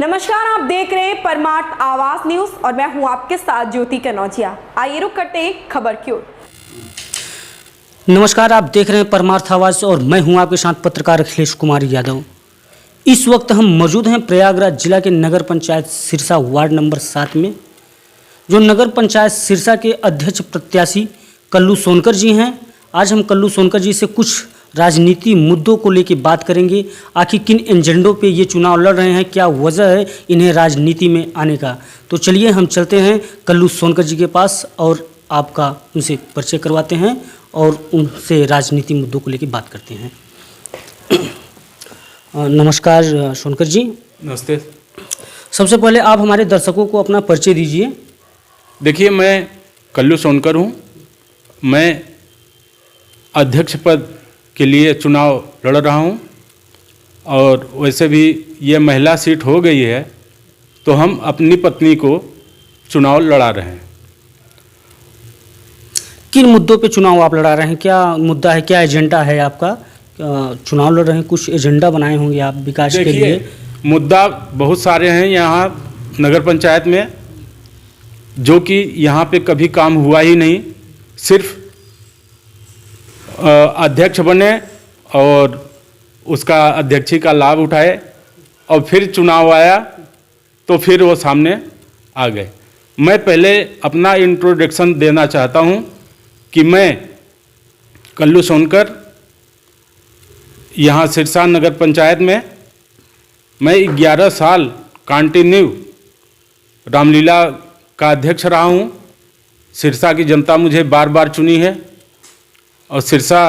नमस्कार, आप देख रहे हैं परमार्थ आवाज न्यूज और मैं हूं आपके साथ ज्योति कनौजिया। आइए रुक करते हैं खबर की ओर। नमस्कार, आप देख रहे हैं परमार्थ आवाज और मैं हूं आपके साथ पत्रकार अखिलेश कुमार यादव। इस वक्त हम मौजूद हैं प्रयागराज जिला के नगर पंचायत सिरसा वार्ड नंबर 7 में। जो नगर पंचायत सिरसा के अध्यक्ष प्रत्याशी कल्लू सोनकर जी हैं। आज हम कल्लू सोनकर जी से कुछ राजनीति मुद्दों को लेकर बात करेंगे। आखिर किन एजेंडों पे ये चुनाव लड़ रहे हैं, क्या वजह है इन्हें राजनीति में आने का। तो चलिए हम चलते हैं कल्लू सोनकर जी के पास और आपका उनसे परिचय करवाते हैं और उनसे राजनीति मुद्दों को लेकर बात करते हैं। नमस्कार सोनकर जी। नमस्ते। सबसे पहले आप हमारे दर्शकों को अपना परिचय दीजिए। देखिए, मैं कल्लू सोनकर हूँ। मैं अध्यक्ष पद के लिए चुनाव लड़ रहा हूँ और वैसे भी ये महिला सीट हो गई है तो हम अपनी पत्नी को चुनाव लड़ा रहे हैं। किन मुद्दों पे चुनाव आप लड़ा रहे हैं, क्या मुद्दा है, क्या एजेंडा है आपका? चुनाव लड़ रहे हैं, कुछ एजेंडा बनाए होंगे आप विकास के लिए। मुद्दा बहुत सारे हैं यहाँ नगर पंचायत में, जो कि यहाँ पे कभी काम हुआ ही नहीं। सिर्फ अध्यक्ष बने और उसका अध्यक्षी का लाभ उठाए और फिर चुनाव आया तो फिर वो सामने आ गए। मैं पहले अपना इंट्रोडक्शन देना चाहता हूँ कि मैं कल्लू सोनकर यहाँ सिरसा नगर पंचायत में मैं 11 साल कंटिन्यू रामलीला का अध्यक्ष रहा हूँ। सिरसा की जनता मुझे बार बार चुनी है और सिरसा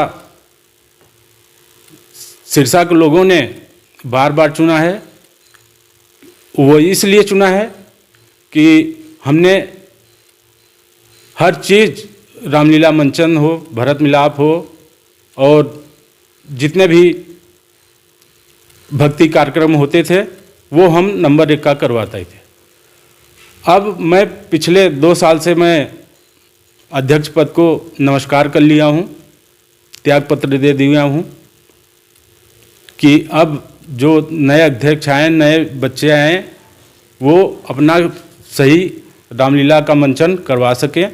के लोगों ने बार बार चुना है। वो इसलिए चुना है कि हमने हर चीज़, रामलीला मंचन हो, भरत मिलाप हो और जितने भी भक्ति कार्यक्रम होते थे वो हम नंबर 1 का करवाते थे। अब मैं पिछले 2 साल से मैं अध्यक्ष पद को नमस्कार कर लिया हूँ, त्याग पत्र दे दिया हूँ कि अब जो नए अध्यक्ष आए, नए बच्चे आए, वो अपना सही रामलीला का मंचन करवा सकें,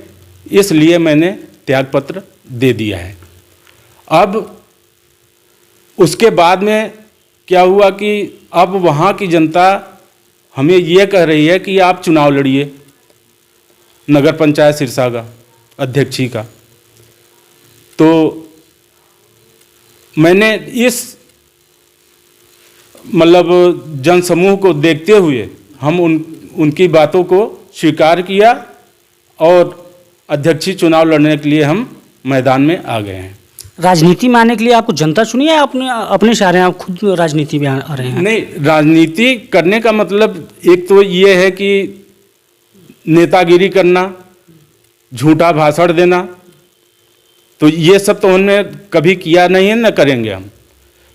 इसलिए मैंने त्याग पत्र दे दिया है। अब उसके बाद में क्या हुआ कि अब वहाँ की जनता हमें ये कह रही है कि आप चुनाव लड़िए नगर पंचायत सिरसा का अध्यक्षी का। तो मैंने इस जनसमूह को देखते हुए हम उनकी बातों को स्वीकार किया और अध्यक्षी चुनाव लड़ने के लिए हम मैदान में आ गए हैं। राजनीति में आने के लिए आपको जनता चुनी है, अपने से आ रहे हैं, आप खुद राजनीति में आ रहे हैं? नहीं, राजनीति करने का मतलब एक तो ये है कि नेतागिरी करना, झूठा भाषण देना, तो ये सब तो हमने कभी किया नहीं है, न करेंगे हम।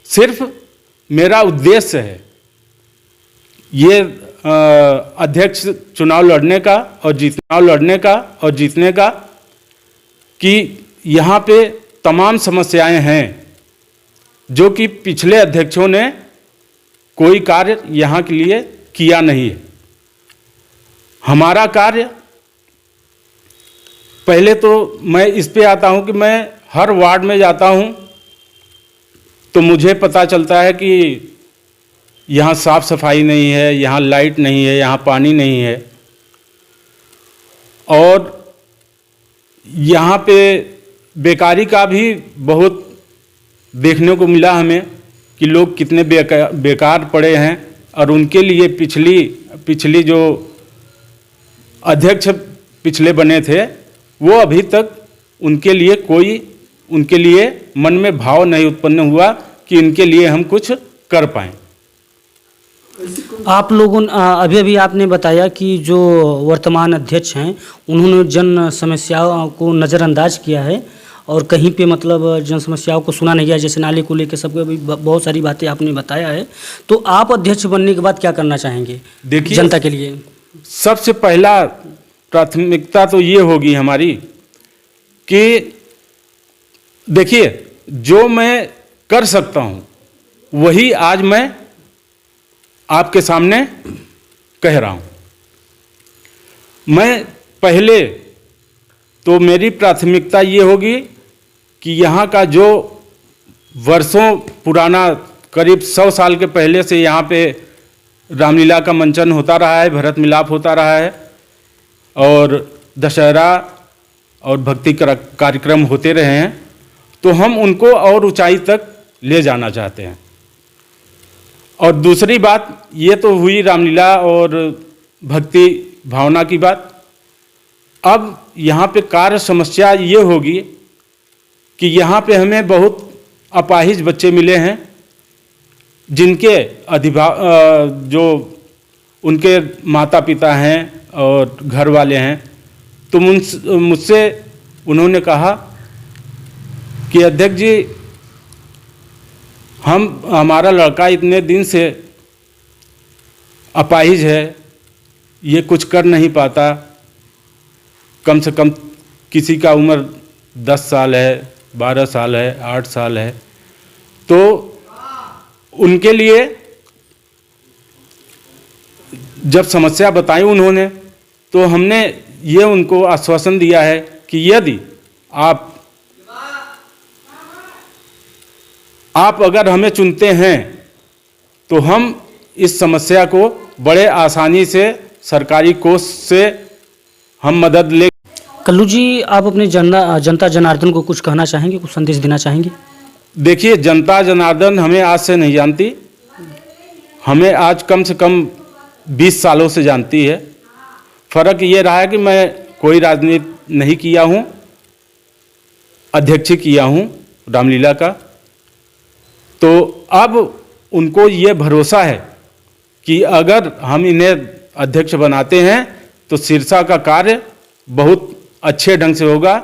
सिर्फ मेरा उद्देश्य है ये अध्यक्ष चुनाव लड़ने का और जीतने का कि यहाँ पे तमाम समस्याएं हैं जो कि पिछले अध्यक्षों ने कोई कार्य यहाँ के लिए किया नहीं है। हमारा कार्य, पहले तो मैं इस पे आता हूँ कि मैं हर वार्ड में जाता हूँ तो मुझे पता चलता है कि यहाँ साफ सफाई नहीं है, यहाँ लाइट नहीं है, यहाँ पानी नहीं है और यहाँ पे बेकारी का भी बहुत देखने को मिला हमें कि लोग कितने बेकार पड़े हैं और उनके लिए पिछली जो अध्यक्ष पिछले बने थे वो अभी तक उनके लिए मन में भाव नहीं उत्पन्न हुआ कि इनके लिए हम कुछ कर पाएं। आप लोगों अभी आपने बताया कि जो वर्तमान अध्यक्ष हैं उन्होंने जन समस्याओं को नज़रअंदाज किया है और कहीं पे जन समस्याओं को सुना नहीं गया, जैसे नाले को लेकर सबको भी बहुत सारी बातें आपने बताया है। तो आप अध्यक्ष बनने के बाद क्या करना चाहेंगे देखिए जनता के लिए? सबसे पहला प्राथमिकता तो ये होगी हमारी कि देखिए, जो मैं कर सकता हूँ वही आज मैं आपके सामने कह रहा हूँ। मैं पहले तो मेरी प्राथमिकता ये होगी कि यहाँ का जो वर्षों पुराना करीब 100 साल के पहले से यहाँ पे रामलीला का मंचन होता रहा है, भरत मिलाप होता रहा है और दशहरा और भक्ति कार्यक्रम होते रहे हैं, तो हम उनको और ऊंचाई तक ले जाना चाहते हैं। और दूसरी बात ये तो हुई रामलीला और भक्ति भावना की बात। अब यहाँ पे कार्य समस्या ये होगी कि यहाँ पे हमें बहुत अपाहिज बच्चे मिले हैं जिनके जो उनके माता पिता हैं और घर वाले हैं, तो मुझसे उन्होंने कहा कि अध्यक्ष जी, हमारा लड़का इतने दिन से अपाहिज है, ये कुछ कर नहीं पाता, कम से कम किसी का उम्र 10 साल है, 12 साल है, 8 साल है, तो उनके लिए जब समस्या बताई उन्होंने, तो हमने ये उनको आश्वासन दिया है कि यदि आप अगर हमें चुनते हैं तो हम इस समस्या को बड़े आसानी से सरकारी कोष से हम मदद ले। कल्लू जी, आप अपने जनता जनार्दन को कुछ कहना चाहेंगे, कुछ संदेश देना चाहेंगे? देखिए, जनता जनार्दन हमें आज से नहीं जानती, हमें आज कम से कम 20 सालों से जानती है। फ़र्क ये रहा है कि मैं कोई राजनीति नहीं किया हूँ, अध्यक्ष किया हूँ रामलीला का। तो अब उनको ये भरोसा है कि अगर हम इन्हें अध्यक्ष बनाते हैं तो सिरसा का कार्य बहुत अच्छे ढंग से होगा